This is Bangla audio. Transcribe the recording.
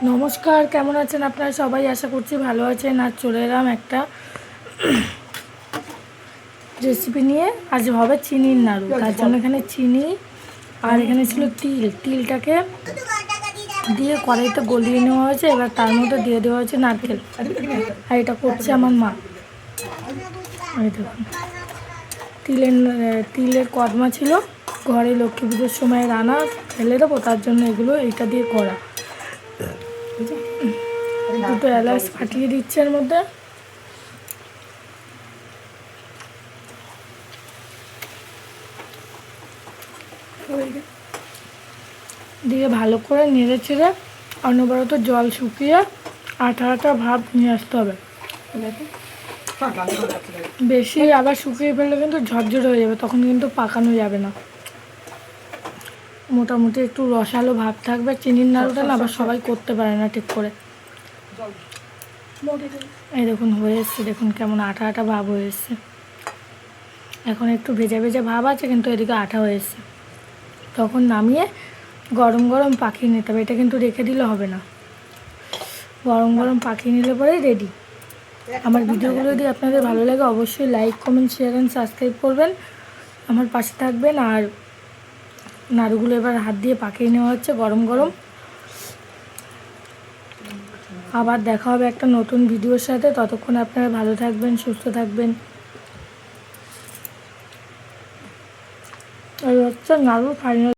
নমস্কার, কেমন আছেন আপনারা সবাই? আশা করছি ভালো আছেন। আর চলে এলাম একটা রেসিপি নিয়ে। আজ হবে চিনির নাড়ু। তার জন্য এখানে চিনি আর এখানে ছিল তিলটাকে দিয়ে কড়াইতে গলিয়ে নেওয়া হয়েছে। এবার তার মধ্যে দিয়ে দেওয়া হয়েছে নারকেল। আর এটা করছে আমার মা। এই দেখুন, তিলের কদমা ছিল ঘরে, লক্ষ্মী পুজোর সময় রান্না ফেলে দেবো, তার জন্য এগুলো এইটা দিয়ে করা। দুটো এলাচ ফাটিয়ে দিচ্ছে এর মধ্যে। দিয়ে ভালো করে নেড়ে চেড়ে অনবরত জল শুকিয়ে আঠা আঠা ভাব নিয়ে আসতে হবে। বেশি আবার শুকিয়ে ফেললে কিন্তু ঝরঝরে হয়ে যাবে, তখন কিন্তু পাকানো যাবে না। মোটামুটি একটু রসালো ভাব থাকবে। চিনির নাড়ুটা না আবার সবাই করতে পারে না ঠিক করে। এই দেখুন হয়ে এসছে, দেখুন কেমন আঠা আঠা ভাব হয়ে এসছে। এখন একটু ভেজা ভেজা ভাব আছে, কিন্তু এদিকে আঠা হয়ে এসছে। তখন নামিয়ে গরম গরম পাকিয়ে নিতে হবে। এটা কিন্তু রেখে দিলে হবে না, গরম গরম পাকিয়ে নিলে পরেই রেডি। আমার ভিডিওগুলো যদি আপনাদের ভালো লাগে অবশ্যই like, comment, share and subscribe করবেন, আমার পাশে থাকবেন। আর নাড়ুগুলো এবার হাত দিয়ে পাকিয়ে নেওয়া হচ্ছে গরম গরম। আবার দেখা হবে একটা নতুন ভিডিওর সাথে। ততক্ষণ আপনারা ভালো থাকবেন, সুস্থ থাকবেন। এই হচ্ছে নাড়ু ফাইনাল।